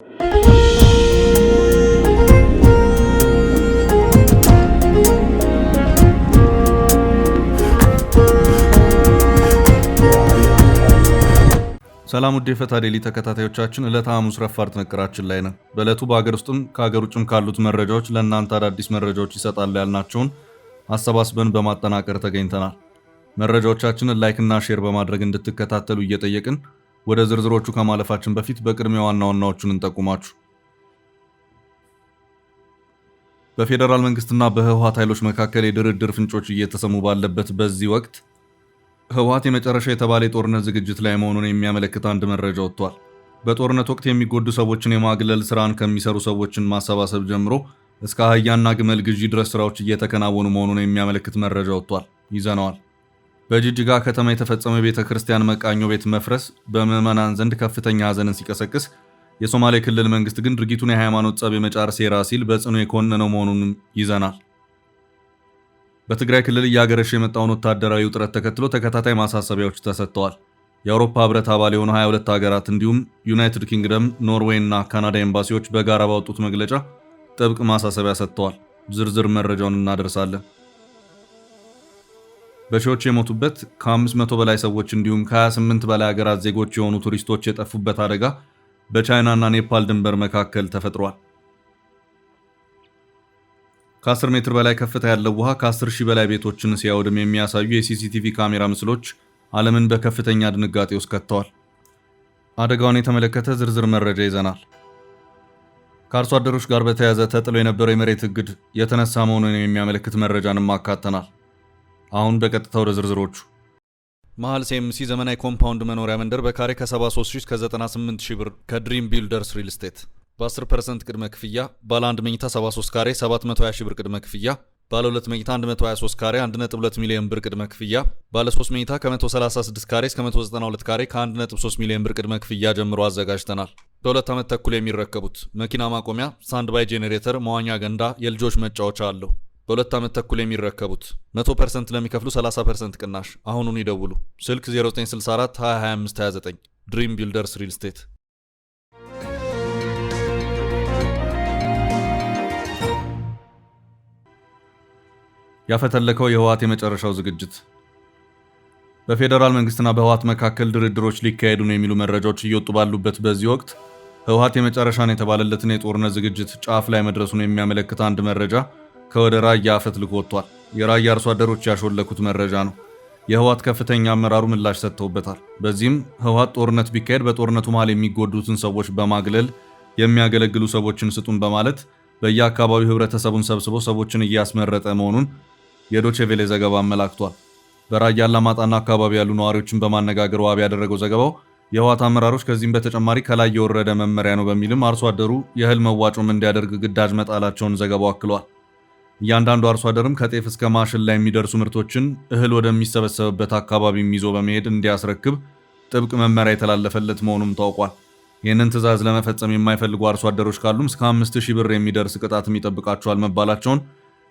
ሰላም ውድ የፈታ ዴሊ ተከታታዮቻችን ዕለተ ሐሙስ ረፋድ ጥንቅራችን ላይ ነን። በዕለቱ በአገር ውስጥም ከአገር ውጭም ካሉት መረጃዎች ለእናንተ አዳዲስ መረጃዎች ይሰጣሉ ያልናቸውን አሰባስበን በማጠናቀር ተገኝተናል። መረጃዎቻችንን ላይክና ሼር በማድረግ እንድትከታተሉ እየጠየቅን ወደ ዝርዝሮቹ ከማለፋችን በፊት በቅድሚያ ዋና ዋናዎቹን እንጠቁማችሁ። በፌዴራል መንግስትና በህወሓት ኃይሎች መካከል የድርድር ፍንጮች እየተሰሙ ባለበት በዚህ ወቅት ህወሓት የመጨረሻ የተባለ የጦርነት ዝግጅት ላይ መሆኑን የሚያመለክት አንድ መረጃ ወጥቷል። በጦርነት ወቅት የሚጎዱ ሰዎችን የማግለል ስራን ከሚሰሩ ሰዎችን ማሰባሰብ ጀምሮ እስከ አህያና ግመል ግዢ ድረስ ስራዎች እየተከናወኑ መሆኑን የሚያመለክት መረጃ ወጥቷል። ይዘነዋል። በጂጂጋ ከተማ የተፈጸመ የቤተ ክርስቲያን መቃኞ ቤት መፍረስ በምዕመናን ዘንድ ከፍተኛ ሐዘንን ሲቀሰቅስ፣ የሶማሌ ክልል መንግስት ግን ድርጊቱን የሃይማኖት ጸብ የመጫር ሴራ ሲል በጽኑ የኮነነው መሆኑንም ይዘናል። በትግራይ ክልል እያገረሸ የመጣውን ወታደራዊ ውጥረት ተከትሎ ተከታታይ ማሳሰቢያዎች ተሰጥተዋል። የአውሮፓ ህብረት አባል የሆኑ 22 ሀገራት እንዲሁም ዩናይትድ ኪንግደም፣ ኖርዌይ እና ካናዳ ኤምባሲዎች በጋራ ባወጡት መግለጫ ጥብቅ ማሳሰቢያ ሰጥተዋል። ዝርዝር መረጃውን እናደርሳለን። በሺዎች የሞቱበት ከ500 በላይ ሰዎች እንዲሁም ከ28 በላይ ሀገራት ዜጎች የሆኑ ቱሪስቶች የጠፉበት አደጋ በቻይና እና ኔፓል ድንበር መካከል ተፈጥሯል። ከ10 ሜትር በላይ ከፍታ ያለው ውሃ ከ10 ሺህ በላይ ቤቶችን ሲያወድም የሚያሳዩ የሲሲቲቪ ካሜራ ምስሎች ዓለምን በከፍተኛ ድንጋጤ ውስጥ ከተዋል። አደጋውን የተመለከተ ዝርዝር መረጃ ይዘናል። ከአርሶ አደሮች ጋር በተያያዘ ተጥሎ የነበረው የመሬት እግድ የተነሳ መሆኑን የሚያመለክት መረጃንም አካተናል። አሁን በቀጥታ ወደ ዝርዝሮቹ። መሃል ሲኤምሲ ዘመናዊ ኮምፓውንድ መኖሪያ መንደር በካሬ ከ73 ሺህ እስከ 98 ሺህ ብር ከድሪም ቢልደርስ ሪል ስቴት በ10% ቅድመ ክፍያ ባለ 1 መኝታ 73 ካሬ 720 ሺህ ብር ቅድመ ክፍያ፣ ባለ 2 መኝታ 123 ካሬ 1.2 ሚሊዮን ብር ቅድመ ክፍያ፣ ባለ 3 መኝታ ከ136 ካሬ እስከ 192 ካሬ ከ1.3 ሚሊዮን ብር ቅድመ ክፍያ ጀምሮ አዘጋጅተናል። በ2 ዓመት ተኩል የሚረከቡት መኪና ማቆሚያ፣ ሳንድ ባይ ጄኔሬተር፣ መዋኛ ገንዳ፣ የልጆች መጫወቻ አለው። በ2 ዓመት ተኩል የሚረከቡት 100% ለሚከፍሉ 30% ቅናሽ። አሁኑን ይደውሉ። ስልክ 0964 2025 29 ድሪም ቢልደርስ ሪል ስቴት። ያፈተለከው የህወሓት የመጨረሻው ዝግጅት። በፌዴራል መንግስትና በህወሓት መካከል ድርድሮች ሊካሄዱ ነው የሚሉ መረጃዎች እየወጡ ባሉበት በዚህ ወቅት ህወሓት የመጨረሻን የተባለለትን የጦርነት ዝግጅት ጫፍ ላይ መድረሱን የሚያመለክት አንድ መረጃ ከወደ ራያ አፈትልኮ ወጥቷል። የራያ አርሶ አደሮች ያሾለኩት መረጃ ነው። የህወሓት ከፍተኛ አመራሩ ምላሽ ሰጥተውበታል። በዚህም ህወሓት ጦርነት ቢካሄድ በጦርነቱ መሃል የሚጎዱትን ሰዎች በማግለል የሚያገለግሉ ሰዎችን ስጡን በማለት በየአካባቢው ህብረተሰቡን ሰብስቦ ሰዎችን እያስመረጠ መሆኑን የዶቼ ቬለ ዘገባ አመላክቷል። በራያ አላማጣና አካባቢ ያሉ ነዋሪዎችን በማነጋገር ዋቢ ያደረገው ዘገባው የህወሓት አመራሮች ከዚህም በተጨማሪ ከላይ የወረደ መመሪያ ነው በሚልም አርሶ አደሩ የእህል መዋጮም እንዲያደርግ ግዳጅ መጣላቸውን ዘገባው አክሏል። እያንዳንዱ አርሶ አደርም ከጤፍ እስከ ማሽን ላይ የሚደርሱ ምርቶችን እህል ወደሚሰበሰብበት አካባቢም ይዞ በመሄድ እንዲያስረክብ ጥብቅ መመሪያ የተላለፈለት መሆኑም ታውቋል። ይህንን ትዕዛዝ ለመፈጸም የማይፈልጉ አርሶ አደሮች ካሉም እስከ 5000 ብር የሚደርስ ቅጣትም ይጠብቃቸዋል መባላቸውን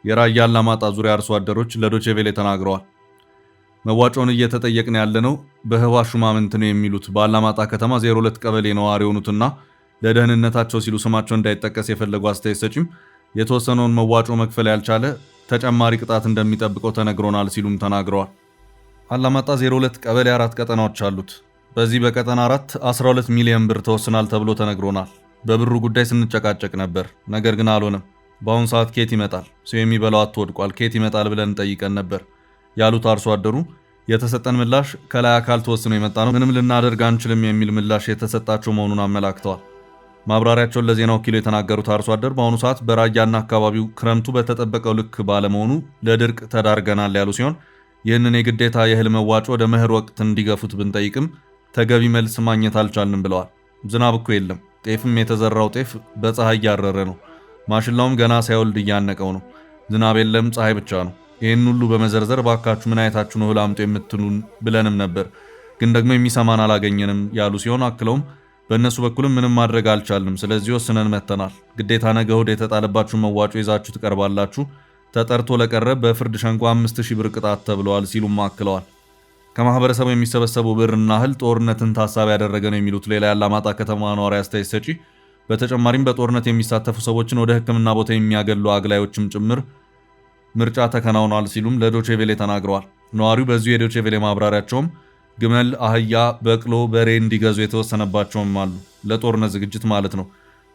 የራያ አላማጣ ዙሪያ አርሶ አደሮች ለዶቼ ቬለ ተናግረዋል። መዋጮውን እየተጠየቅን ያለነው በህወሓት ሹማምንት ነው የሚሉት በአላማጣ ከተማ 02 ቀበሌ ነዋሪ የሆኑትና ለደህንነታቸው ሲሉ ስማቸው እንዳይጠቀስ የፈለጉ አስተያየት ሰጪም የተወሰነውን መዋጮ መክፈል ያልቻለ ተጨማሪ ቅጣት እንደሚጠብቀው ተነግሮናል ሲሉም ተናግረዋል። አላማጣ 02 ቀበሌ 4 ቀጠናዎች አሉት። በዚህ በቀጠና 4 12 ሚሊዮን ብር ተወስናል ተብሎ ተነግሮናል። በብሩ ጉዳይ ስንጨቃጨቅ ነበር፣ ነገር ግን አልሆነም። በአሁኑ ሰዓት ኬት ይመጣል? ሰው የሚበላው አትወድቋል፣ ኬት ይመጣል ብለን ጠይቀን ነበር ያሉት አርሶ አደሩ የተሰጠን ምላሽ ከላይ አካል ተወስኖ የመጣ ነው፣ ምንም ልናደርግ አንችልም የሚል ምላሽ የተሰጣቸው መሆኑን አመላክተዋል። ማብራሪያቸውን ለዜና ወኪሉ የተናገሩት አርሶ አደር በአሁኑ ሰዓት በራያና አካባቢው ክረምቱ በተጠበቀው ልክ ባለመሆኑ ለድርቅ ተዳርገናል ያሉ ሲሆን ይህንን የግዴታ የእህል መዋጮ ወደ መኸር ወቅት እንዲገፉት ብንጠይቅም ተገቢ መልስ ማግኘት አልቻልንም ብለዋል። ዝናብ እኮ የለም፣ ጤፍም የተዘራው ጤፍ በፀሐይ እያረረ ነው፣ ማሽላውም ገና ሳይወልድ እያነቀው ነው። ዝናብ የለም፣ ፀሐይ ብቻ ነው። ይህን ሁሉ በመዘርዘር ባካችሁ ምን አይታችሁ ነው እህል አምጡ የምትሉን ብለንም ነበር፣ ግን ደግሞ የሚሰማን አላገኘንም ያሉ ሲሆን አክለውም በእነሱ በኩልም ምንም ማድረግ አልቻልንም፣ ስለዚህ ወስነን መተናል። ግዴታ ነገ እሁድ የተጣለባችሁ መዋጮ ይዛችሁ ትቀርባላችሁ፣ ተጠርቶ ለቀረብ በፍርድ ሸንጎ 5000 ብር ቅጣት ተብለዋል ሲሉም አክለዋል። ከማህበረሰቡ የሚሰበሰቡ ብርና እህል ጦርነትን ታሳቢ ያደረገ ነው የሚሉት ሌላ የአላማጣ ከተማ ነዋሪ አስተያየት ሰጪ በተጨማሪም በጦርነት የሚሳተፉ ሰዎችን ወደ ሕክምና ቦታ የሚያገሉ አግላዮችም ጭምር ምርጫ ተከናውኗል ሲሉም ለዶቼ ቬሌ ተናግረዋል። ነዋሪው በዚሁ የዶቼ ቬሌ ማብራሪያቸውም ግመል፣ አህያ፣ በቅሎ፣ በሬ እንዲገዙ የተወሰነባቸውም አሉ። ለጦርነት ዝግጅት ማለት ነው።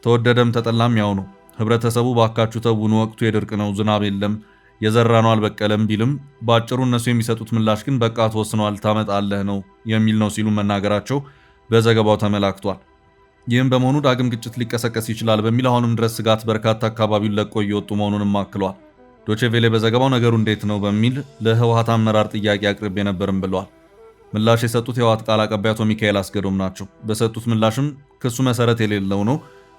ተወደደም ተጠላም ያው ነው። ህብረተሰቡ ባካችሁ ተውኑ፣ ወቅቱ የድርቅ ነው፣ ዝናብ የለም፣ የዘራነው አልበቀለም ቢልም በአጭሩ እነሱ የሚሰጡት ምላሽ ግን በቃ ተወስኗል፣ ታመጣለህ ነው የሚል ነው ሲሉ መናገራቸው በዘገባው ተመላክቷል። ይህም በመሆኑ ዳግም ግጭት ሊቀሰቀስ ይችላል በሚል አሁንም ድረስ ስጋት በርካታ አካባቢውን ለቆ እየወጡ መሆኑንም አክሏል። ዶቼ ቬሌ በዘገባው ነገሩ እንዴት ነው በሚል ለህወሓት አመራር ጥያቄ አቅርቤ ነበርም ብለዋል። ምላሽ የሰጡት የህወሓት ቃል አቀባይ አቶ ሚካኤል አስገዶም ናቸው። በሰጡት ምላሽም ክሱ መሰረት የሌለው ነው፣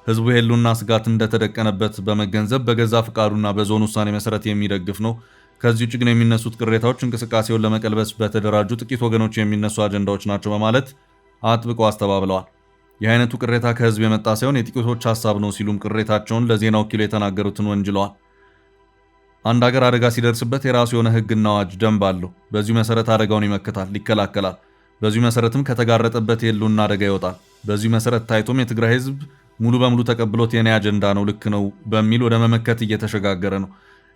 ህዝቡ የህልውና ስጋት እንደተደቀነበት በመገንዘብ በገዛ ፍቃዱና በዞን ውሳኔ መሰረት የሚደግፍ ነው። ከዚህ ውጭ ግን የሚነሱት ቅሬታዎች እንቅስቃሴውን ለመቀልበስ በተደራጁ ጥቂት ወገኖች የሚነሱ አጀንዳዎች ናቸው በማለት አጥብቀው አስተባብለዋል። ይህ አይነቱ ቅሬታ ከህዝብ የመጣ ሳይሆን የጥቂቶች ሀሳብ ነው ሲሉም ቅሬታቸውን ለዜና ወኪሉ የተናገሩትን ወንጅለዋል። አንድ ሀገር አደጋ ሲደርስበት የራሱ የሆነ ህግና አዋጅ ደንብ አለው። በዚሁ መሰረት አደጋውን ይመክታል፣ ይከላከላል። በዚሁ መሰረትም ከተጋረጠበት የህልውና አደጋ ይወጣል። በዚሁ መሰረት ታይቶም የትግራይ ህዝብ ሙሉ በሙሉ ተቀብሎት የኔ አጀንዳ ነው፣ ልክ ነው በሚል ወደ መመከት እየተሸጋገረ ነው።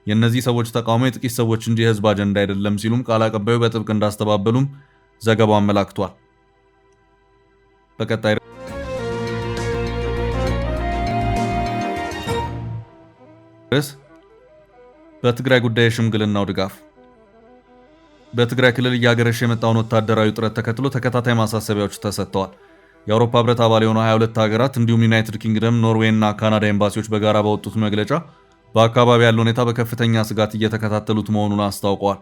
የእነዚህ ሰዎች ተቃውሞ የጥቂት ሰዎች እንጂ የህዝብ አጀንዳ አይደለም ሲሉም ቃል አቀባዩ በጥብቅ እንዳስተባበሉም ዘገባው አመላክቷል። በቀጣይ ርዕስ በትግራይ ጉዳይ የሽምግልናው ድጋፍ። በትግራይ ክልል እያገረሸ የመጣውን ወታደራዊ ውጥረት ተከትሎ ተከታታይ ማሳሰቢያዎች ተሰጥተዋል። የአውሮፓ ህብረት አባል የሆኑ 22 ሀገራት እንዲሁም ዩናይትድ ኪንግደም፣ ኖርዌይ እና ካናዳ ኤምባሲዎች በጋራ ባወጡት መግለጫ በአካባቢ ያለው ሁኔታ በከፍተኛ ስጋት እየተከታተሉት መሆኑን አስታውቀዋል።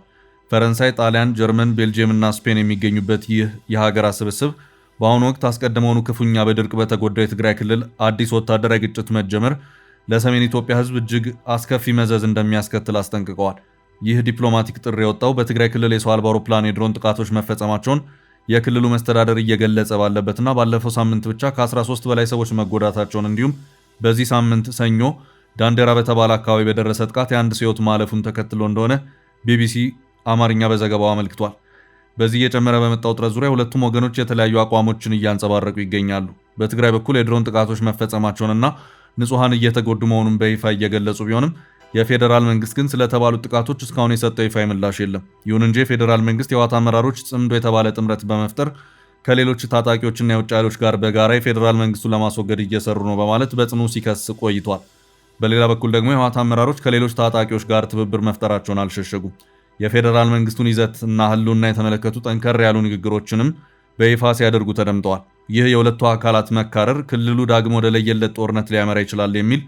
ፈረንሳይ፣ ጣሊያን፣ ጀርመን፣ ቤልጅየም እና ስፔን የሚገኙበት ይህ የሀገራት ስብስብ በአሁኑ ወቅት አስቀድመውኑ ክፉኛ በድርቅ በተጎዳው የትግራይ ክልል አዲስ ወታደራዊ ግጭት መጀመር ለሰሜን ኢትዮጵያ ህዝብ እጅግ አስከፊ መዘዝ እንደሚያስከትል አስጠንቅቀዋል። ይህ ዲፕሎማቲክ ጥሪ የወጣው በትግራይ ክልል የሰው አልባ አውሮፕላን የድሮን ጥቃቶች መፈጸማቸውን የክልሉ መስተዳደር እየገለጸ ባለበትና ባለፈው ሳምንት ብቻ ከ13 በላይ ሰዎች መጎዳታቸውን እንዲሁም በዚህ ሳምንት ሰኞ ዳንዴራ በተባለ አካባቢ በደረሰ ጥቃት የአንድ ሰው ህይወት ማለፉን ተከትሎ እንደሆነ ቢቢሲ አማርኛ በዘገባው አመልክቷል። በዚህ እየጨመረ በመጣው ውጥረት ዙሪያ ሁለቱም ወገኖች የተለያዩ አቋሞችን እያንጸባረቁ ይገኛሉ። በትግራይ በኩል የድሮን ጥቃቶች መፈጸማቸውንና ንጹሃን እየተጎዱ መሆኑን በይፋ እየገለጹ ቢሆንም የፌዴራል መንግስት ግን ስለተባሉት ጥቃቶች እስካሁን የሰጠው ይፋ ምላሽ የለም። ይሁን እንጂ የፌዴራል መንግስት የህወሓት አመራሮች ጽምዶ የተባለ ጥምረት በመፍጠር ከሌሎች ታጣቂዎችና የውጭ ኃይሎች ጋር በጋራ የፌዴራል መንግስቱን ለማስወገድ እየሰሩ ነው በማለት በጽኑ ሲከስ ቆይቷል። በሌላ በኩል ደግሞ የህወሓት አመራሮች ከሌሎች ታጣቂዎች ጋር ትብብር መፍጠራቸውን አልሸሸጉም። የፌዴራል መንግስቱን ይዘት እና ህልውና የተመለከቱ ጠንከር ያሉ ንግግሮችንም በይፋ ሲያደርጉ ተደምጠዋል። ይህ የሁለቱ አካላት መካረር ክልሉ ዳግም ወደ ለየለት ጦርነት ሊያመራ ይችላል የሚል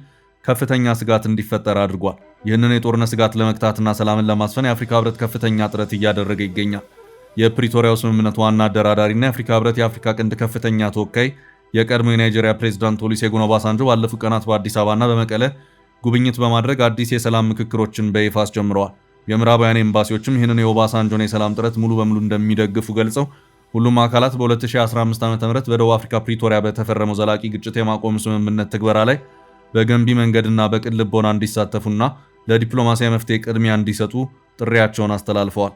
ከፍተኛ ስጋት እንዲፈጠር አድርጓል። ይህንን የጦርነት ስጋት ለመግታትና ሰላምን ለማስፈን የአፍሪካ ህብረት ከፍተኛ ጥረት እያደረገ ይገኛል። የፕሪቶሪያው ስምምነት ዋና አደራዳሪና የአፍሪካ ህብረት የአፍሪካ ቀንድ ከፍተኛ ተወካይ የቀድሞ የናይጄሪያ ፕሬዝዳንት ኦሉሴጉን ኦባሳንጆ ባለፉት ቀናት በአዲስ አበባና በመቀለ ጉብኝት በማድረግ አዲስ የሰላም ምክክሮችን በይፋ አስጀምረዋል። የምዕራባውያን ኤምባሲዎችም ይህንን የኦባሳንጆን የሰላም ጥረት ሙሉ በሙሉ እንደሚደግፉ ገልጸው ሁሉም አካላት በ2015 ዓ.ም በደቡብ አፍሪካ ፕሪቶሪያ በተፈረመው ዘላቂ ግጭት የማቆም ስምምነት ትግበራ ላይ በገንቢ መንገድና በቅን ልቦና እንዲሳተፉና ለዲፕሎማሲያዊ መፍትሄ ቅድሚያ እንዲሰጡ ጥሪያቸውን አስተላልፈዋል።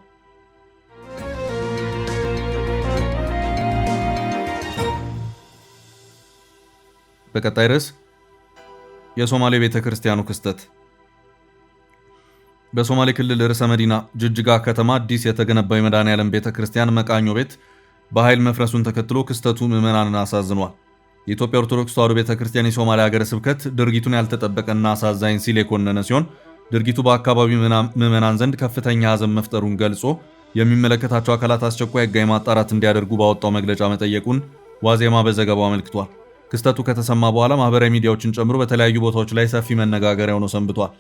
በቀጣይ ርዕስ የሶማሌ ቤተክርስቲያኑ ክስተት። በሶማሌ ክልል ርዕሰ መዲና ጅጅጋ ከተማ አዲስ የተገነባው የመድኃኔዓለም ቤተክርስቲያን መቃኞ ቤት በኃይል መፍረሱን ተከትሎ ክስተቱ ምዕመናንን አሳዝኗል። የኢትዮጵያ ኦርቶዶክስ ተዋሕዶ ቤተክርስቲያን የሶማሌ ሀገረ ስብከት ድርጊቱን ያልተጠበቀና አሳዛኝ ሲል የኮነነ ሲሆን ድርጊቱ በአካባቢው ምዕመናን ዘንድ ከፍተኛ ሐዘን መፍጠሩን ገልጾ የሚመለከታቸው አካላት አስቸኳይ ሕጋዊ ማጣራት እንዲያደርጉ ባወጣው መግለጫ መጠየቁን ዋዜማ በዘገባው አመልክቷል። ክስተቱ ከተሰማ በኋላ ማህበራዊ ሚዲያዎችን ጨምሮ በተለያዩ ቦታዎች ላይ ሰፊ መነጋገሪያ ሆኖ ሰንብቷል።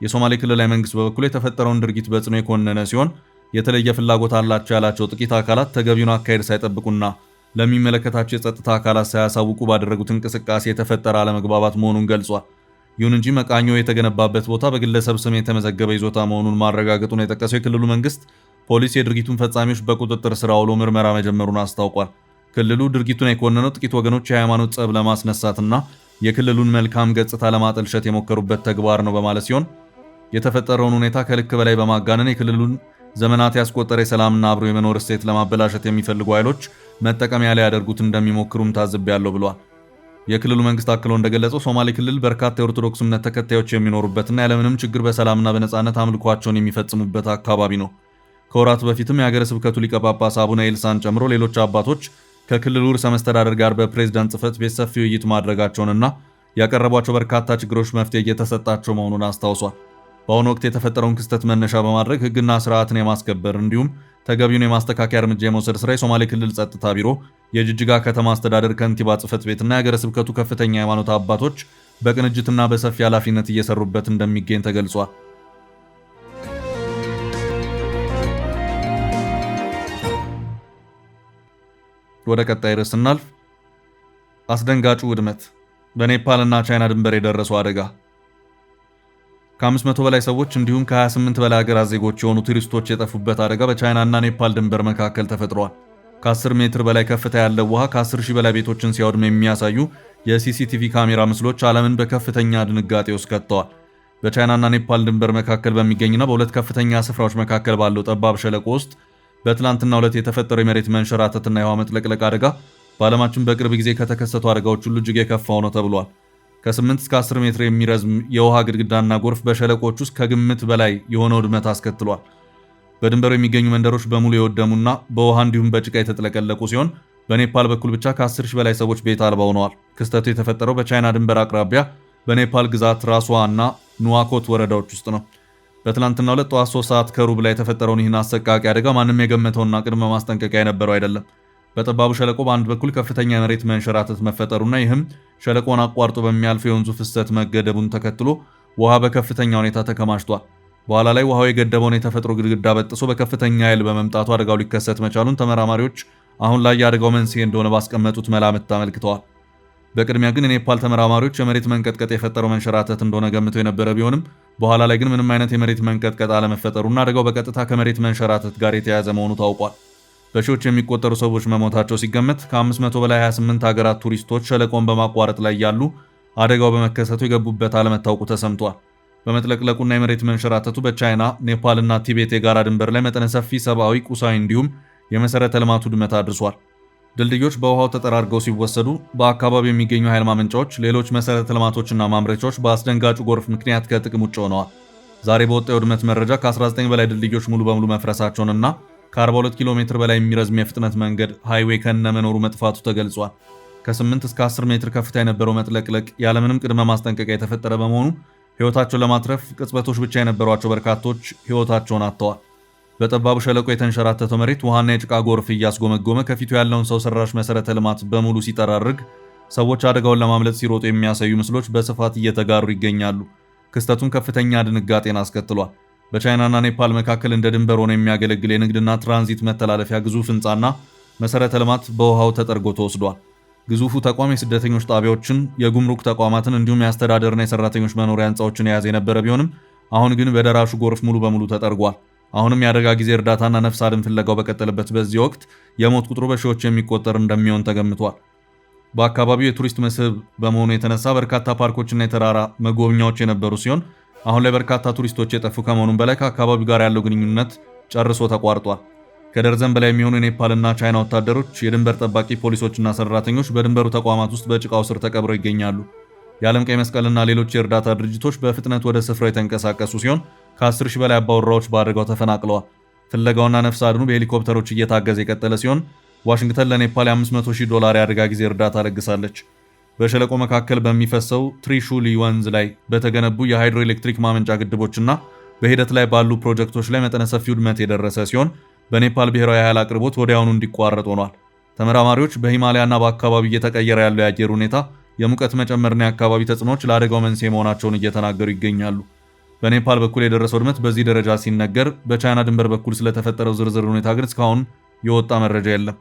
የሶማሌ ክልላዊ መንግስት በበኩሉ የተፈጠረውን ድርጊት በጽኑ የኮነነ ሲሆን የተለየ ፍላጎት አላቸው ያላቸው ጥቂት አካላት ተገቢውን አካሄድ ሳይጠብቁና ለሚመለከታቸው የጸጥታ አካላት ሳያሳውቁ ባደረጉት እንቅስቃሴ የተፈጠረ አለመግባባት መሆኑን ገልጿል። ይሁን እንጂ መቃኞ የተገነባበት ቦታ በግለሰብ ስም የተመዘገበ ይዞታ መሆኑን ማረጋገጡን የጠቀሰው የክልሉ መንግስት ፖሊስ የድርጊቱን ፈጻሚዎች በቁጥጥር ስር አውሎ ምርመራ መጀመሩን አስታውቋል። ክልሉ ድርጊቱን የኮነነው ጥቂት ወገኖች የሃይማኖት ጸብ ለማስነሳትና የክልሉን መልካም ገጽታ ለማጠልሸት የሞከሩበት ተግባር ነው በማለት ሲሆን የተፈጠረውን ሁኔታ ከልክ በላይ በማጋነን የክልሉን ዘመናት ያስቆጠረ የሰላምና አብሮ የመኖር እሴት ለማበላሸት የሚፈልጉ ኃይሎች መጠቀሚያ ላይ ያደርጉት እንደሚሞክሩም ታዝቤያለሁ ብሏል። የክልሉ መንግስት አክሎ እንደገለጸው ሶማሌ ክልል በርካታ የኦርቶዶክስ እምነት ተከታዮች የሚኖሩበትና ያለምንም ችግር በሰላምና በነጻነት አምልኳቸውን የሚፈጽሙበት አካባቢ ነው። ከወራት በፊትም የሀገረ ስብከቱ ሊቀ ጳጳስ አቡነ ኤልሳን ጨምሮ ሌሎች አባቶች ከክልሉ ርዕሰ መስተዳድር ጋር በፕሬዝዳንት ጽሕፈት ቤት ሰፊ ውይይት ማድረጋቸውንና ያቀረቧቸው በርካታ ችግሮች መፍትሄ እየተሰጣቸው መሆኑን አስታውሷል። በአሁኑ ወቅት የተፈጠረውን ክስተት መነሻ በማድረግ ሕግና ስርዓትን የማስከበር እንዲሁም ተገቢውን የማስተካከያ እርምጃ የመውሰድ ስራ የሶማሌ ክልል ጸጥታ ቢሮ፣ የጅጅጋ ከተማ አስተዳደር ከንቲባ ጽሕፈት ቤትና የሀገረ ስብከቱ ከፍተኛ የሃይማኖት አባቶች በቅንጅትና በሰፊ ኃላፊነት እየሰሩበት እንደሚገኝ ተገልጿል። ወደ ቀጣይ ርዕስ ስናልፍ አስደንጋጩ ውድመት፣ በኔፓልና ቻይና ድንበር የደረሰው አደጋ። ከ500 በላይ ሰዎች እንዲሁም ከ28 በላይ ሀገራት ዜጎች የሆኑ ቱሪስቶች የጠፉበት አደጋ በቻይናና ኔፓል ድንበር መካከል ተፈጥሯል። ከ10 ሜትር በላይ ከፍታ ያለው ውሃ ከ10 ሺህ በላይ ቤቶችን ሲያወድም የሚያሳዩ የሲሲቲቪ ካሜራ ምስሎች ዓለምን በከፍተኛ ድንጋጤ ውስጥ ከተዋል። በቻይናና ኔፓል ድንበር መካከል በሚገኝና በሁለት ከፍተኛ ስፍራዎች መካከል ባለው ጠባብ ሸለቆ ውስጥ በትላንትናው ዕለት የተፈጠረው የመሬት መንሸራተትና የውሃ መጥለቅለቅ አደጋ በዓለማችን በቅርብ ጊዜ ከተከሰቱ አደጋዎች ሁሉ እጅግ የከፋው ነው ተብሏል። ከ8 እስከ 10 ሜትር የሚረዝም የውሃ ግድግዳና ጎርፍ በሸለቆች ውስጥ ከግምት በላይ የሆነ ውድመት አስከትሏል። በድንበሩ የሚገኙ መንደሮች በሙሉ የወደሙና በውሃ እንዲሁም በጭቃ የተጥለቀለቁ ሲሆን በኔፓል በኩል ብቻ ከ10 ሺህ በላይ ሰዎች ቤት አልባ ሆነዋል። ክስተቱ የተፈጠረው በቻይና ድንበር አቅራቢያ በኔፓል ግዛት ራስዋ እና ኑዋኮት ወረዳዎች ውስጥ ነው። በትላንትናው ዕለት ጠዋት 3 ሰዓት ከሩብ ላይ የተፈጠረውን ይህን አሰቃቂ አደጋ ማንም የገመተውና ቅድመ ማስጠንቀቂያ የነበረው አይደለም። በጠባቡ ሸለቆ በአንድ በኩል ከፍተኛ የመሬት መንሸራተት መፈጠሩና ይህም ሸለቆን አቋርጦ በሚያልፈው የወንዙ ፍሰት መገደቡን ተከትሎ ውሃ በከፍተኛ ሁኔታ ተከማችቷል። በኋላ ላይ ውሃው የገደበውን የተፈጥሮ ግድግዳ በጥሶ በከፍተኛ ኃይል በመምጣቱ አደጋው ሊከሰት መቻሉን ተመራማሪዎች አሁን ላይ የአደጋው መንስኤ እንደሆነ ባስቀመጡት መላምት አመልክተዋል። በቅድሚያ ግን የኔፓል ተመራማሪዎች የመሬት መንቀጥቀጥ የፈጠረው መንሸራተት እንደሆነ ገምተው የነበረ ቢሆንም በኋላ ላይ ግን ምንም አይነት የመሬት መንቀጥቀጥ አለመፈጠሩና አደጋው በቀጥታ ከመሬት መንሸራተት ጋር የተያያዘ መሆኑ ታውቋል። በሺዎች የሚቆጠሩ ሰዎች መሞታቸው ሲገመት ከ500 በላይ 28 ሀገራት ቱሪስቶች ሸለቆን በማቋረጥ ላይ ያሉ አደጋው በመከሰቱ የገቡበት አለመታወቁ ተሰምቷል። በመጥለቅለቁና የመሬት መንሸራተቱ በቻይና ኔፓልና ቲቤት የጋራ ድንበር ላይ መጠነ ሰፊ ሰብአዊ፣ ቁሳዊ እንዲሁም የመሰረተ ልማት ውድመት አድርሷል። ድልድዮች በውሃው ተጠራርገው ሲወሰዱ፣ በአካባቢው የሚገኙ ኃይል ማመንጫዎች፣ ሌሎች መሰረተ ልማቶችና ማምረቻዎች በአስደንጋጩ ጎርፍ ምክንያት ከጥቅም ውጭ ሆነዋል። ዛሬ በወጣው የውድመት መረጃ ከ19 በላይ ድልድዮች ሙሉ በሙሉ መፍረሳቸውንና ከ42 ኪሎ ሜትር በላይ የሚረዝም የፍጥነት መንገድ ሃይዌይ ከነመኖሩ መጥፋቱ ተገልጿል። ከ8 እስከ 10 ሜትር ከፍታ የነበረው መጥለቅለቅ ያለምንም ቅድመ ማስጠንቀቂያ የተፈጠረ በመሆኑ ሕይወታቸውን ለማትረፍ ቅጽበቶች ብቻ የነበሯቸው በርካቶች ሕይወታቸውን አጥተዋል። በጠባቡ ሸለቆ የተንሸራተተው መሬት ውሃና የጭቃ ጎርፍ እያስጎመጎመ ከፊቱ ያለውን ሰው ሰራሽ መሰረተ ልማት በሙሉ ሲጠራርግ፣ ሰዎች አደጋውን ለማምለጥ ሲሮጡ የሚያሳዩ ምስሎች በስፋት እየተጋሩ ይገኛሉ። ክስተቱን ከፍተኛ ድንጋጤን አስከትሏል። በቻይናና ኔፓል መካከል እንደ ድንበር ሆኖ የሚያገለግል የንግድና ትራንዚት መተላለፊያ ግዙፍ ሕንፃና መሰረተ ልማት በውሃው ተጠርጎ ተወስዷል። ግዙፉ ተቋም የስደተኞች ጣቢያዎችን፣ የጉምሩክ ተቋማትን እንዲሁም የአስተዳደርና የሰራተኞች መኖሪያ ሕንፃዎችን የያዘ የነበረ ቢሆንም አሁን ግን በደራሹ ጎርፍ ሙሉ በሙሉ ተጠርጓል። አሁንም የአደጋ ጊዜ እርዳታና ነፍስ አድን ፍለጋው በቀጠለበት በዚህ ወቅት የሞት ቁጥሩ በሺዎች የሚቆጠር እንደሚሆን ተገምቷል። በአካባቢው የቱሪስት መስህብ በመሆኑ የተነሳ በርካታ ፓርኮችና የተራራ መጎብኛዎች የነበሩ ሲሆን አሁን ላይ በርካታ ቱሪስቶች የጠፉ ከመሆኑም በላይ ከአካባቢው ጋር ያለው ግንኙነት ጨርሶ ተቋርጧል። ከደርዘን በላይ የሚሆኑ የኔፓልና ቻይና ወታደሮች፣ የድንበር ጠባቂ ፖሊሶችና ሰራተኞች በድንበሩ ተቋማት ውስጥ በጭቃው ስር ተቀብረው ይገኛሉ። የዓለም ቀይ መስቀልና ሌሎች የእርዳታ ድርጅቶች በፍጥነት ወደ ስፍራው የተንቀሳቀሱ ሲሆን ከ10 ሺህ በላይ አባወራዎች በአደጋው ተፈናቅለዋል። ፍለጋውና ነፍስ አድኑ በሄሊኮፕተሮች እየታገዘ የቀጠለ ሲሆን ዋሽንግተን ለኔፓል $500,000 የአደጋ ጊዜ እርዳታ ለግሳለች። በሸለቆ መካከል በሚፈሰው ትሪሹሊ ወንዝ ላይ በተገነቡ የሃይድሮ ኤሌክትሪክ ማመንጫ ግድቦችና በሂደት ላይ ባሉ ፕሮጀክቶች ላይ መጠነ ሰፊ ውድመት የደረሰ ሲሆን በኔፓል ብሔራዊ ኃይል አቅርቦት ወዲያውኑ እንዲቋረጥ ሆኗል። ተመራማሪዎች በሂማሊያና በአካባቢው እየተቀየረ ያለው የአየር ሁኔታ፣ የሙቀት መጨመርና የአካባቢ ተጽዕኖዎች ለአደጋው መንስኤ መሆናቸውን እየተናገሩ ይገኛሉ። በኔፓል በኩል የደረሰው ውድመት በዚህ ደረጃ ሲነገር፣ በቻይና ድንበር በኩል ስለተፈጠረው ዝርዝር ሁኔታ ግን እስካሁን የወጣ መረጃ የለም።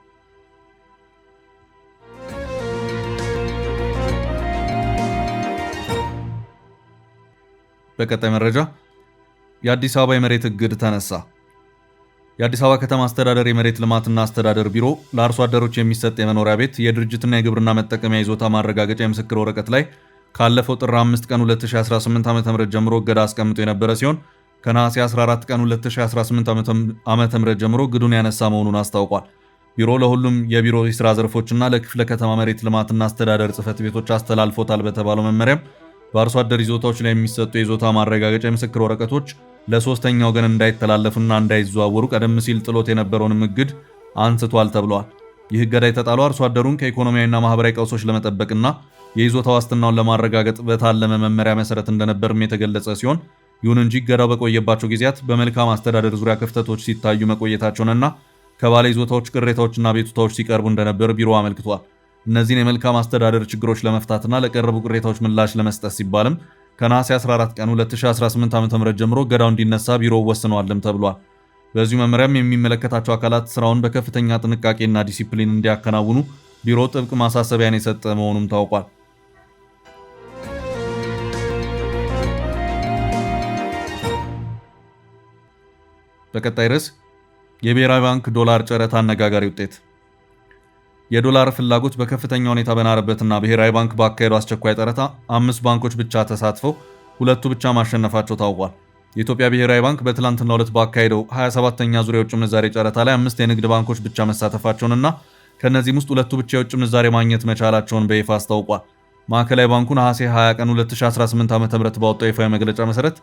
በቀጣይ መረጃ የአዲስ አበባ የመሬት እግድ ተነሳ። የአዲስ አበባ ከተማ አስተዳደር የመሬት ልማትና አስተዳደር ቢሮ ለአርሶ አደሮች የሚሰጥ የመኖሪያ ቤት የድርጅትና የግብርና መጠቀሚያ ይዞታ ማረጋገጫ የምስክር ወረቀት ላይ ካለፈው ጥር 5 ቀን 2018 ዓ.ም ጀምሮ እገዳ አስቀምጦ የነበረ ሲሆን ከነሐሴ 14 ቀን 2018 ዓ.ም ጀምሮ እግዱን ያነሳ መሆኑን አስታውቋል። ቢሮ ለሁሉም የቢሮ የሥራ ዘርፎችና ለክፍለ ከተማ መሬት ልማትና አስተዳደር ጽሕፈት ቤቶች አስተላልፎታል በተባለው መመሪያም በአርሶ አደር ይዞታዎች ላይ የሚሰጡ የይዞታ ማረጋገጫ የምስክር ወረቀቶች ለሶስተኛ ወገን እንዳይተላለፉና እንዳይዘዋወሩ ቀደም ሲል ጥሎት የነበረውን እግድ አንስቷል ተብሏል። ይህ እገዳ የተጣለው አርሶ አደሩን ከኢኮኖሚያዊና ማህበራዊ ቀውሶች ለመጠበቅና የይዞታ ዋስትናውን ለማረጋገጥ በታለመ መመሪያ መሰረት እንደነበርም የተገለጸ ሲሆን ይሁን እንጂ እገዳው በቆየባቸው ጊዜያት በመልካም አስተዳደር ዙሪያ ክፍተቶች ሲታዩ መቆየታቸውንና ከባለ ይዞታዎች ቅሬታዎችና ቤቱታዎች ሲቀርቡ እንደነበር ቢሮ አመልክቷል። እነዚህን የመልካም አስተዳደር ችግሮች ለመፍታትና ለቀረቡ ቅሬታዎች ምላሽ ለመስጠት ሲባልም ከነሐሴ 14 ቀን 2018 ዓ.ም ጀምሮ እገዳው እንዲነሳ ቢሮው ወስኗልም ተብሏል። በዚሁ መመሪያም የሚመለከታቸው አካላት ስራውን በከፍተኛ ጥንቃቄና ዲሲፕሊን እንዲያከናውኑ ቢሮ ጥብቅ ማሳሰቢያን የሰጠ መሆኑም ታውቋል። በቀጣይ ርዕስ የብሔራዊ ባንክ ዶላር ጨረታ አነጋጋሪ ውጤት። የዶላር ፍላጎት በከፍተኛ ሁኔታ በናረበትና ብሔራዊ ባንክ ባካሄደው አስቸኳይ ጨረታ 5 ባንኮች ብቻ ተሳትፈው 2ቱ ብቻ ማሸነፋቸው ታውቋል። የኢትዮጵያ ብሔራዊ ባንክ በትላንትናው ዕለት ባካሄደው 27ኛ ዙር የውጭ ምንዛሬ ጨረታ ላይ 5 የንግድ ባንኮች ብቻ መሳተፋቸውንና ከነዚህም ውስጥ 2ቱ ብቻ የውጭ ምንዛሬ ማግኘት መቻላቸውን በይፋ አስታውቋል። ማዕከላዊ ባንኩ ነሐሴ 20 ቀን 2018 ዓ.ም ባወጣው ይፋዊ መግለጫ መሰረት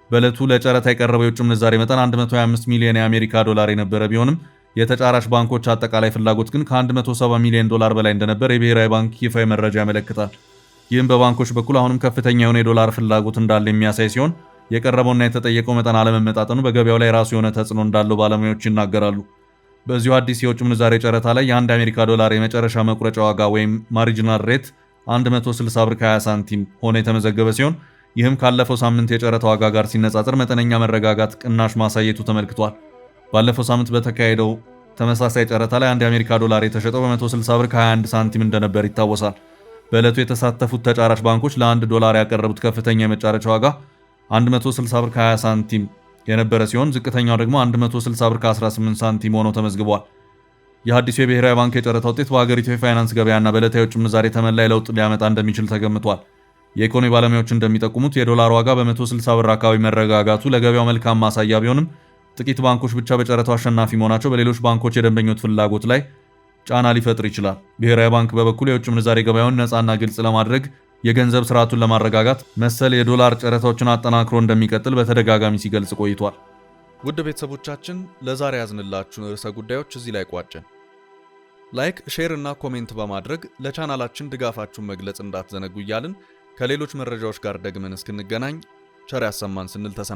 በዕለቱ ለጨረታ የቀረበው የውጭ ምንዛሬ መጠን 125 ሚሊዮን የአሜሪካ ዶላር የነበረ ቢሆንም የተጫራች ባንኮች አጠቃላይ ፍላጎት ግን ከ170 ሚሊዮን ዶላር በላይ እንደነበር የብሔራዊ ባንክ ይፋዊ መረጃ ያመለክታል። ይህም በባንኮች በኩል አሁንም ከፍተኛ የሆነ የዶላር ፍላጎት እንዳለ የሚያሳይ ሲሆን የቀረበውና የተጠየቀው መጠን አለመመጣጠኑ በገበያው ላይ ራሱ የሆነ ተጽዕኖ እንዳለው ባለሙያዎች ይናገራሉ። በዚሁ አዲስ የውጭ ምንዛሬ ጨረታ ላይ የአንድ አሜሪካ ዶላር የመጨረሻ መቁረጫ ዋጋ ወይም ማሪጂናል ሬት 160 ብር ከ20 ሳንቲም ሆኖ የተመዘገበ ሲሆን ይህም ካለፈው ሳምንት የጨረታ ዋጋ ጋር ሲነጻጸር መጠነኛ መረጋጋት ቅናሽ ማሳየቱ ተመልክቷል። ባለፈው ሳምንት በተካሄደው ተመሳሳይ ጨረታ ላይ አንድ የአሜሪካ ዶላር የተሸጠው በ160 ብር ከ21 ሳንቲም እንደነበር ይታወሳል። በዕለቱ የተሳተፉት ተጫራች ባንኮች ለ1 ዶላር ያቀረቡት ከፍተኛ የመጫረቻ ዋጋ 160 ብር ከ20 ሳንቲም የነበረ ሲሆን ዝቅተኛው ደግሞ 160 ብር ከ18 ሳንቲም ሆኖ ተመዝግቧል። የአዲሱ የብሔራዊ ባንክ የጨረታ ውጤት በሀገሪቱ የፋይናንስ ገበያና በዕለታዊ የውጭ ምንዛሬ ተመን ላይ ለውጥ ሊያመጣ እንደሚችል ተገምቷል። የኢኮኖሚ ባለሙያዎች እንደሚጠቁሙት የዶላር ዋጋ በ160 ብር አካባቢ መረጋጋቱ ለገበያው መልካም ማሳያ ቢሆንም ጥቂት ባንኮች ብቻ በጨረታው አሸናፊ መሆናቸው በሌሎች ባንኮች የደንበኞች ፍላጎት ላይ ጫና ሊፈጥር ይችላል። ብሔራዊ ባንክ በበኩሉ የውጭ ምንዛሬ ገበያውን ነፃና ግልጽ ለማድረግ የገንዘብ ስርዓቱን ለማረጋጋት መሰል የዶላር ጨረታዎችን አጠናክሮ እንደሚቀጥል በተደጋጋሚ ሲገልጽ ቆይቷል። ውድ ቤተሰቦቻችን ለዛሬ ያዝንላችሁን ርዕሰ ጉዳዮች እዚህ ላይ ቋጨን። ላይክ፣ ሼር እና ኮሜንት በማድረግ ለቻናላችን ድጋፋችሁን መግለጽ እንዳትዘነጉ እያልን ከሌሎች መረጃዎች ጋር ደግመን እስክንገናኝ ቸር ያሰማን ስንል ተሰናብተናል።